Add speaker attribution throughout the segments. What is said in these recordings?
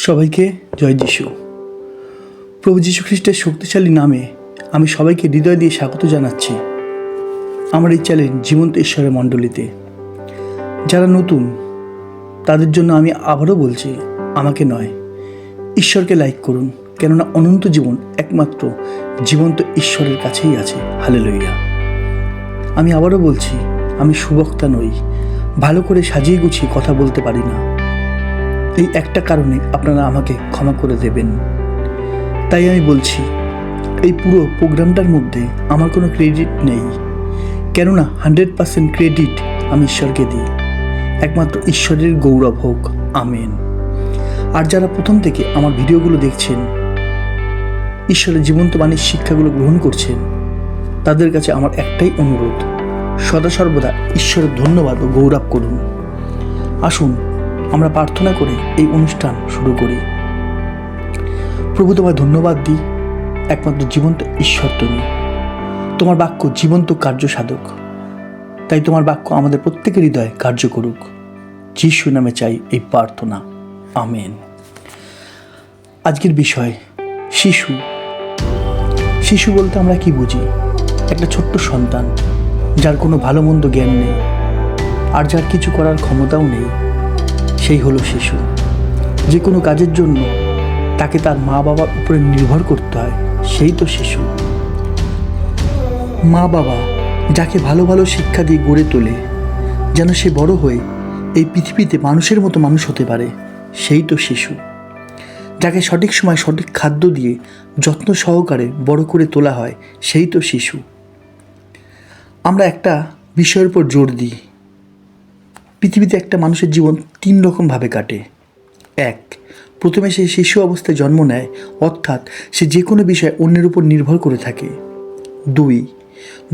Speaker 1: সবাইকে জয় যিশু। প্রভু যীশু খ্রিস্টের শক্তিশালী নামে আমি সবাইকে হৃদয় দিয়ে স্বাগত জানাচ্ছি আমার এই চ্যানেল জীবন্ত ঈশ্বরের মণ্ডলীতে। যারা নতুন তাদের জন্য আমি আবারও বলছি, আমাকে নয়, ঈশ্বরকে লাইক করুন, কেননা অনন্ত জীবন একমাত্র জীবন্ত ঈশ্বরের কাছেই আছে। হালেলুয়া। আমি আবারও বলছি, আমি সুবক্তা নই, ভালো করে সাজিয়ে গুছিয়ে কথা বলতে পারি না। এই একটা কারণে আপনারা আমাকে ক্ষমা করে দেবেন। তাই আমি বলছি, এই পুরো প্রোগ্রামটার মধ্যে আমার কোনো ক্রেডিট নেই, কেননা 100% ক্রেডিট আমি ঈশ্বরকে দিই। একমাত্র ঈশ্বরের গৌরব হোক, আমেন। আর যারা প্রথম থেকে আমার ভিডিওগুলো দেখছেন, ঈশ্বরের জীবন্ত বাণীর শিক্ষাগুলো গ্রহণ করছেন, তাদের কাছে আমার একটাই অনুরোধ, সদা সর্বদা ঈশ্বরের ধন্যবাদ ও গৌরব করুন। আসুন আমরা প্রার্থনা করে এই অনুষ্ঠান শুরু করি। প্রভু, তোমায় ধন্যবাদ দিই, একমাত্র জীবন্ত ঈশ্বর তুমি। তোমার বাক্য জীবন্ত কার্য সাধক, তাই তোমার বাক্য আমাদের প্রত্যেকের হৃদয়ে কার্য করুক। যিশু নামে চাই এই প্রার্থনা, আমেন। আজকের বিষয় শিশু। শিশু বলতে আমরা কি বুঝি? একটা ছোট্ট সন্তান, যার কোনো ভালো মন্দ জ্ঞান নেই আর যার কিছু করার ক্ষমতাও নেই, সেই হলো শিশু। যে কোনো কাজের জন্য তাকে তার মা বাবার উপরে নির্ভর করতে হয়, সেই তো শিশু। মা বাবা যাকে ভালো ভালো শিক্ষা দিয়ে গড়ে তোলে, যেন সে বড় হয়ে এই পৃথিবীতে মানুষের মতো মানুষ হতে পারে, সেই তো শিশু। যাকে সঠিক সময় সঠিক খাদ্য দিয়ে যত্ন সহকারে বড় করে তোলা হয়, সেই তো শিশু। আমরা একটা বিষয়ের উপর জোর দিই, পৃথিবীতে একটা মানুষের জীবন 3 রকমভাবে কাটে। 1, প্রথমে সে শিশু অবস্থায় জন্ম নেয়, অর্থাৎ সে যে কোনো বিষয়ে অন্যের উপর নির্ভর করে থাকে। 2,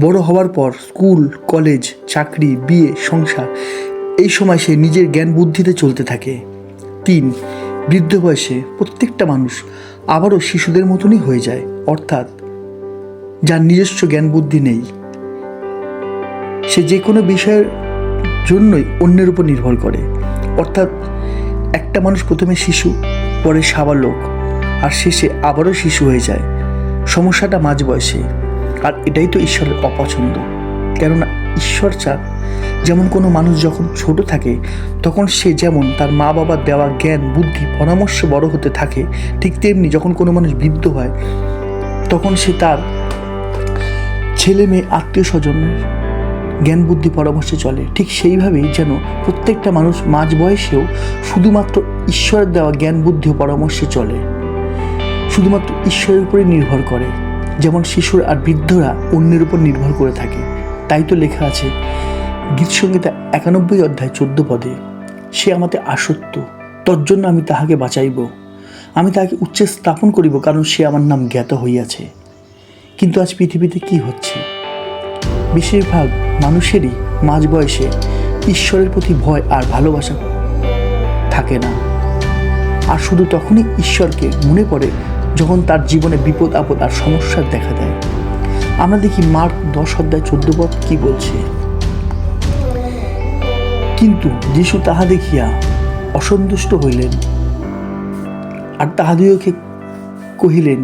Speaker 1: বড় হওয়ার পর স্কুল, কলেজ, চাকরি, বিয়ে, সংসার, এই সময় সে নিজের জ্ঞান বুদ্ধিতে চলতে থাকে। 3, বৃদ্ধ বয়সে প্রত্যেকটা মানুষ আবারও শিশুদের মতনই হয়ে যায়, অর্থাৎ যার নিজস্ব জ্ঞান বুদ্ধি নেই, সে যে কোনো বিষয়ের জন্যই অন্যের উপর নির্ভর করে। অর্থাৎ একটা মানুষ প্রথমে শিশু, পরে সাবালক, আর শেষে আবারও শিশু হয়ে যায়। সমস্যাটা মাঝ বয়সে, আর এটাই তো ঈশ্বরের অপছন্দ। কেননা ঈশ্বর চান, যেমন কোনো মানুষ যখন ছোট থাকে তখন সে যেমন তার মা বাবার দেওয়া জ্ঞান বুদ্ধি পরামর্শে বড় হতে থাকে, ঠিক তেমনি যখন কোনো মানুষ বৃদ্ধ হয় তখন সে তার ছেলে মেয়ে আত্মীয় স্বজনের জ্ঞান বুদ্ধি পরামর্শে চলে। ঠিক সেইভাবেই যেন প্রত্যেকটা মানুষ মাঝ বয়সেও শুধুমাত্র ঈশ্বরের দেওয়া জ্ঞান বুদ্ধি ও পরামর্শে চলে, শুধুমাত্র ঈশ্বরের উপরে নির্ভর করে। যেমন শিশুর আর বৃদ্ধরা অন্যের উপর নির্ভর করে থাকে। তাই তো লেখা আছে গীতসংহিতা 91 অধ্যায় 14 পদে, সে আমাতে আসক্ত, তজ্জন্য আমি তাহাকে বাঁচাইব, আমি তাহাকে উচ্চে স্থাপন করিব, কারণ সে আমার নাম জ্ঞাত হইয়াছে। কিন্তু আজ পৃথিবীতে কি হচ্ছে? বেশিরভাগ মানুষেরই মাঝ বয়সে ঈশ্বরের প্রতি ভয় আর ভালোবাসা থাকে না, আর শুধু তখনই ঈশ্বরকে মনে পড়ে যখন তার জীবনে বিপদ আপদ আর সমস্যার দেখা দেয়। আমরা দেখি মার্ক 10 অধ্যায় 14 পদ কি বলছে, কিন্তু যীশু তাহা দেখিয়া অসন্তুষ্ট হইলেন, আর তাহাদিগকে কহিলেন,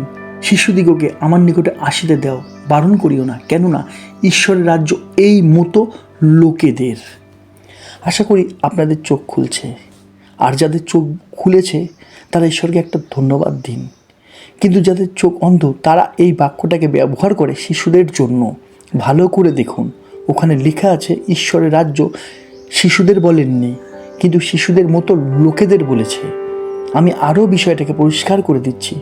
Speaker 1: শিশুদিগকে আমার নিকটে আসিতে দাও, বারণ করিও না, কেননা ঈশ্বরের রাজ্য এই মতো লোকেদের। আশা করি আপনাদের চোখ খুলছে, আর যাদের চোখ খুলেছে তারা ঈশ্বরকে একটা ধন্যবাদ দিন। কিন্তু যাদের চোখ অন্ধ, তারা এই বাক্যটাকে ব্যবহার করে শিশুদের জন্য। ভালো করে দেখুন, ওখানে লেখা আছে ঈশ্বরের রাজ্য শিশুদের বলেননি, কিন্তু শিশুদের মতো লোকেদের বলেছে। আমি আরও বিষয়টাকে পরিষ্কার করে দিচ্ছি।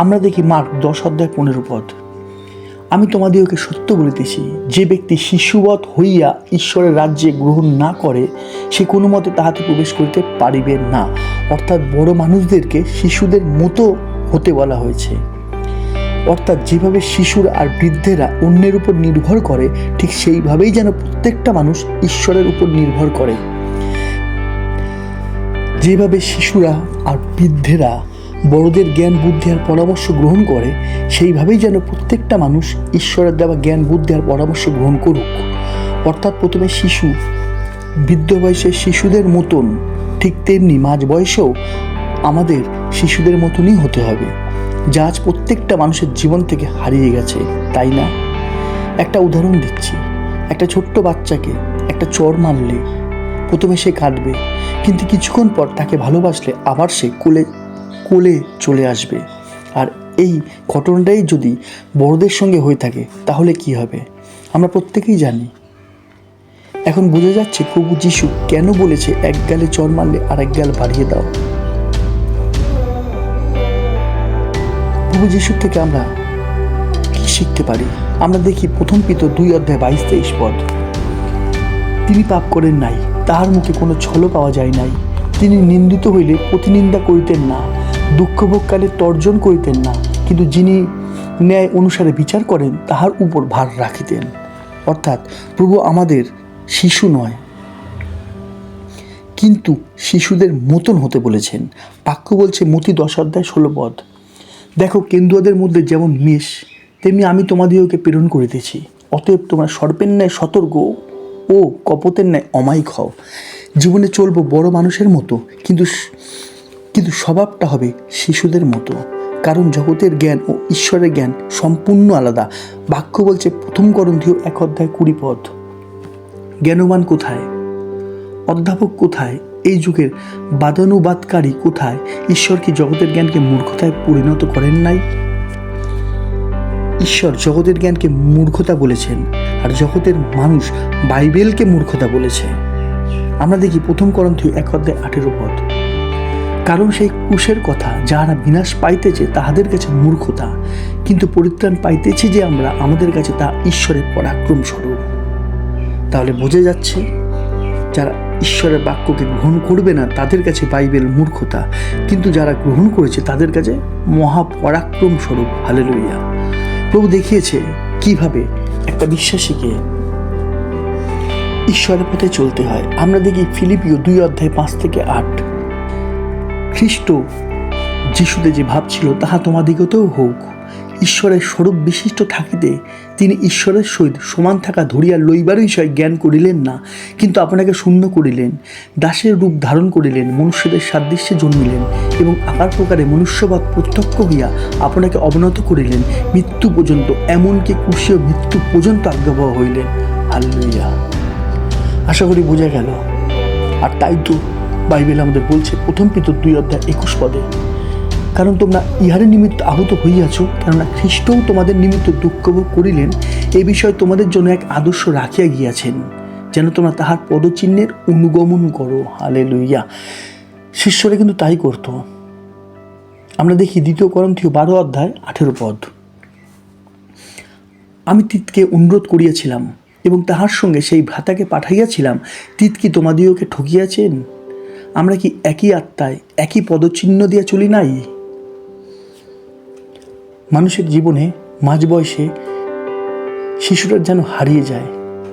Speaker 1: আমরা দেখি মার্ক 10 অধ্যায় 15 পদ, আমি তোমাদিগকে সত্য বলিতেছি, যে ব্যক্তি শিশুবৎ হইয়া ঈশ্বরের রাজ্যে গ্রহণ না করে, সে কোনো মতে তাহাতে প্রবেশ করিতে পারিবে না। অর্থাৎ বড় মানুষদেরকে শিশুদের মতো হতে বলা হয়েছে। অর্থাৎ যেভাবে শিশুরা আর বৃদ্ধেরা অন্যের উপর নির্ভর করে, ঠিক সেইভাবেই যেন প্রত্যেকটা মানুষ ঈশ্বরের উপর নির্ভর করে। যেভাবে শিশুরা আর বৃদ্ধেরা বড়দের জ্ঞান বুদ্ধি আর পরামর্শ গ্রহণ করে, সেইভাবেই যেন প্রত্যেকটা মানুষ ঈশ্বরের দেওয়া জ্ঞান বুদ্ধি আর পরামর্শ গ্রহণ করুক। অর্থাৎ প্রথমে শিশু, বৃদ্ধ বয়সে শিশুদের মতন, ঠিক তেমনি মাঝ বয়সেও আমাদের শিশুদের মতনই হতে হবে, যা আজ প্রত্যেকটা মানুষের জীবন থেকে হারিয়ে গেছে, তাই না? একটা উদাহরণ দিচ্ছি, একটা ছোট্ট বাচ্চাকে একটা চড় মারলে প্রথমে সে কাঁদবে, কিন্তু কিছুক্ষণ পর তাকে ভালোবাসলে আবার সে কোলে কোলে চলে আসবে। আর এই ঘটনাটাই যদি বড়দের সঙ্গে হয়ে থাকে তাহলে কি হবে আমরা প্রত্যেকেই জানি। এখন বোঝা যাচ্ছে প্রভু যিশু কেন বলেছে এক গালে চড় মারলে আর এক গাল বাড়িয়ে দাও। প্রভু যিশুর থেকে আমরা কি শিখতে পারি? আমরা দেখি প্রথম পিতর 2:22 পদ, তিনি পাপ করেন নাই, তাহার মুখে কোনো ছল পাওয়া যায় নাই। তিনি নিন্দিত হইলে প্রতিনিন্দা করিতেন না, দুঃখভোগকালে তর্জন করিতেন না, কিন্তু যিনি ন্যায় অনুসারে বিচার করেন তাহার উপর ভার রাখিতেন। অর্থাৎ প্রভু আমাদের শিশু নয়, কিন্তু শিশুদের মতন হতে বলেছেন। বাক্য বলছে মতি 10:16 পদ, দেখো কেন্দুয়াদের মধ্যে যেমন মেষ, তেমনি আমি তোমাদিগকে প্রেরণ করিতেছি। অতএব তোমরা সর্পের ন্যায় সতর্ক ও কপতের ন্যায় অমায়িক হও। জীবনে চলবো বড় মানুষের মতো, কিন্তু স্বভাবটা হবে শিশুদের মতো, কারণ জগতের জ্ঞান ও ঈশ্বরের জ্ঞান সম্পূর্ণ আলাদা। বাক্য বলছে 1 করন্থীয় 1:20 পদ, জ্ঞানবান কোথায়? অধ্যাপক কোথায়? এই যুগের বাদানুবাদকারী কোথায়? ঈশ্বর কি জগতের জ্ঞানকে মূর্খতায় পরিণত করেন নাই? ঈশ্বর জগতের জ্ঞানকে মূর্খতা বলেছেন, আর জগতের মানুষ বাইবেলকে মূর্খতা বলেছে। আমরা দেখি 1 করন্থীয় 1:18 পদ, কারণ সেই ক্রুশের কথা যাহারা বিনাশ পাইতেছে তাহাদের কাছে মূর্খতা, কিন্তু পরিত্রাণ পাইতেছি যে আমরা, আমাদের কাছে তা ঈশ্বরের পরাক্রম স্বরূপ। তাহলে বোঝা যাচ্ছে যারা ঈশ্বরের বাক্যকে গ্রহণ করবে না তাদের কাছে বাইবেল মূর্খতা, কিন্তু যারা গ্রহণ করেছে তাদের কাছে মহাপরাক্রম স্বরূপ। হালেলুয়া। প্রভু দেখিয়েছে কিভাবে একটা বিশ্বাসীকে ঈশ্বরের পথে চলতে হয়। আমরা দেখি ফিলিপিও 2:5-8, খ্রিস্ট যিশুতে যে ভাব ছিল তাহা তোমাদিগতেও হোক। ঈশ্বরের স্বরূপ বিশিষ্ট থাকিতে তিনি ঈশ্বরের সহিত সমান থাকা ধরিয়া লইবার বিষয় জ্ঞান করিলেন না, কিন্তু আপনাকে শূন্য করিলেন, দাসের রূপ ধারণ করিলেন, মনুষ্যদের সাদৃশ্যে জন্মিলেন এবং আকার প্রকারে মনুষ্যবাদ প্রত্যক্ষ হইয়া আপনাকে অবনত করিলেন মৃত্যু পর্যন্ত, এমনকি ক্রুশীয় মৃত্যু পর্যন্ত আজ্ঞাবহ হইলেন। হালেলুয়া। আশা করি বোঝা গেল। আর তাই তো বাইবেল আমাদের বলছে 1 পিতর 2:21 পদে, কারণ তোমরা ইহার নিমিত্ত আহত হইয়াছ, কেননা খ্রিস্টও তোমাদের নিমিত্ত দুঃখ ভোগ করিলেন, এই বিষয়ে তোমাদের জন্য এক আদর্শ রাখিয়া গিয়াছেন, যেন তোমরা তাহার পদচিহ্নের অনুগমন করো। হালেলুয়া। শিষ্যরা কিন্তু তাই করত। আমরা দেখি 2 করন্থীয় 12:18 পদ, আমি তিতকে অনুরোধ করিয়াছিলাম এবং তাহার সঙ্গে সেই ভ্রাতাকে পাঠাইয়াছিলাম, তিত কি তোমাদিগকে ঠকিয়াছেন? আমরা কি একই আত্মায় একই পদচিহ্ন দিয়া চলি নাই? মানুষের জীবনে মাঝ বয়সে শিশুরা যেন হারিয়ে যায়,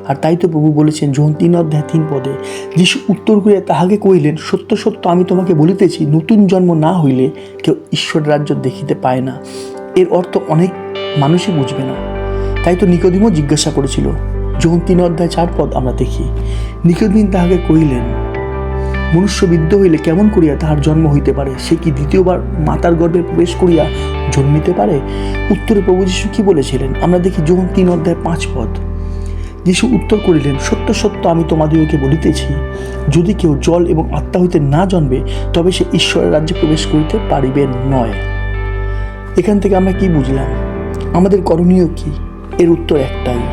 Speaker 1: আর তাই তো প্রভু বলেছেন যোহন 3:3 পদে, যিশু উত্তর করিয়া তাহাকে কহিলেন, সত্য সত্য আমি তোমাকে বলিতেছি, নতুন জন্ম না হইলে কেউ ঈশ্বর রাজ্য দেখিতে পায় না। এর অর্থ অনেক মানুষই বুঝবে না। তাই তো নিকোদিমও জিজ্ঞাসা করেছিল। যোহন 3:4 পদ আমরা দেখি, নিকোদিম তাহাকে কহিলেন, মনুষ্য বিদ্ধ হইলে কেমন করিয়া তাহার জন্ম হইতে পারে? সে কি দ্বিতীয়বার মাতার গর্ভে প্রবেশ করিয়া জন্মিতে পারে? উত্তরে প্রভু যীশু কি বলেছিলেন? আমরা দেখি যোহন 3:5 পদ, যীশু উত্তর করিলেন, সত্য সত্য আমি তোমাদিগকে বলিতেছি, যদি কেউ জল এবং আত্মা হইতে না জন্মে তবে সে ঈশ্বরের রাজ্যে প্রবেশ করিতে পারিবে নয়। এখান থেকে আমরা কি বুঝলাম? আমাদের করণীয় কি? এর উত্তর একটাই,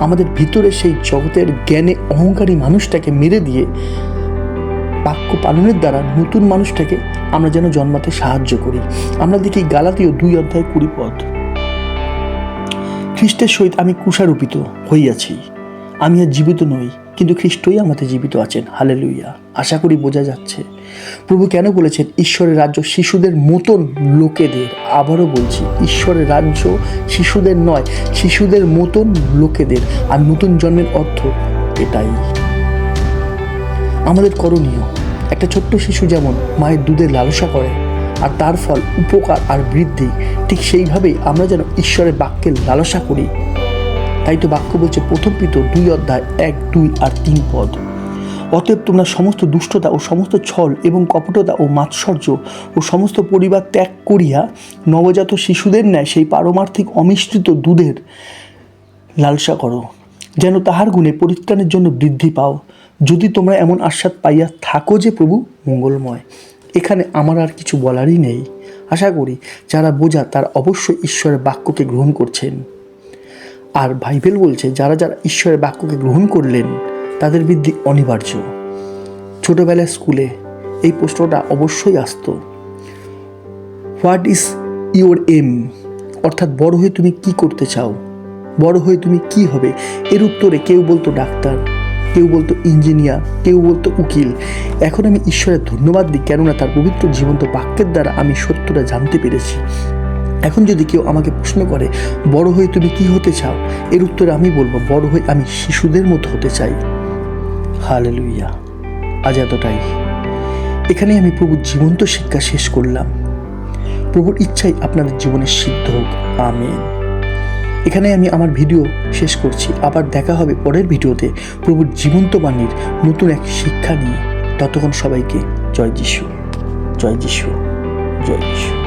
Speaker 1: আমাদের ভিতরে সেই জগতের জ্ঞানে অহংকারী মানুষটাকে মেরে দিয়ে বাক্য পালনের দ্বারা নতুন মানুষটাকে আমরা যেন জন্মাতে সাহায্য করি। আমরা দেখি গালাতীয় 2:20 পদ, খ্রিস্টের সহিত আমি ক্রুশারোপিত হইয়াছি, আমি আর জীবিত নই, কিন্তু খ্রিস্টই আমাদের জীবিত আছেন। হালেলুয়া। আশা করি বোঝা যাচ্ছে প্রভু কেন বলেছেন ঈশ্বরের রাজ্য শিশুদের মতন লোকেদের। আবারও বলছি, ঈশ্বরের রাজ্য শিশুদের নয়, শিশুদের মতন লোকেদের। আর নতুন জন্মের অর্থ এটাই। আমাদের করণীয়, একটা ছোট্ট শিশু যেমন মায়ের দুধের লালসা করে আর তার ফল উপকার আর বৃদ্ধি, ঠিক সেইভাবেই আমরা যেন ঈশ্বরের বাক্যের লালসা করি। তাই তো বাক্য বলছে 1 পিতর 2:1, 2 আর 3 পদ, অতএব তোমরা সমস্ত দুষ্টতা ও সমস্ত ছল এবং কপটতা ও মাৎসর্য ও সমস্ত পরিবার ত্যাগ করিয়া নবজাত শিশুদের ন্যায় সেই পারমার্থিক অমিশ্রিত দুধের লালসা করো, যেন তাহার গুণে পরিত্রাণের জন্য বৃদ্ধি পাও, যদি তোমরা এমন আস্বাদ পাইয়া থাকো যে প্রভু মঙ্গলময়। এখানে আমার আর কিছু বলারই নেই। আশা করি যারা বোঝা তারা অবশ্যই ঈশ্বরের বাক্যকে গ্রহণ করছেন। আর বাইবেল বলছে যারা যারা ঈশ্বরের বাক্যকে গ্রহণ করলেন তাদের বৃদ্ধি অনিবার্য। ছোটোবেলায় স্কুলে এই প্রশ্নটা অবশ্যই আসতো, হোয়াট ইজ ইউর এম, অর্থাৎ বড় হয়ে তুমি কি করতে চাও, বড় হয়ে তুমি কি হবে। এর উত্তরে কেউ বলতো ডাক্তার, কেউ বলতো ইঞ্জিনিয়ার, কেউ বলতো উকিল। এখন আমি ঈশ্বরের ধন্যবাদ দিই, কেননা তার পবিত্র জীবন্ত বাক্যের দ্বারা আমি সত্যটা জানতে পেরেছি। এখন যদি কেউ আমাকে প্রশ্ন করে বড় হয়ে তুমি কি হতে চাও, এর উত্তরে আমি বলবো বড় হয়ে আমি শিশুদের মতো হতে চাই। হালেলুইয়া। আজ এতটাই। এখানে আমি প্রভুর জীবন্ত শিক্ষা শেষ করলাম। প্রভুর ইচ্ছাই আপনাদের জীবনে সিদ্ধ হোক। আমেন। এখানে আমি আমার ভিডিও শেষ করছি। আবার দেখা হবে পরের ভিডিওতে প্রভুর জীবন্ত বাণীর নতুন এক শিক্ষা নিয়ে। ততক্ষণ সবাইকে জয় যিশু, জয় যিশু, জয় যিশু।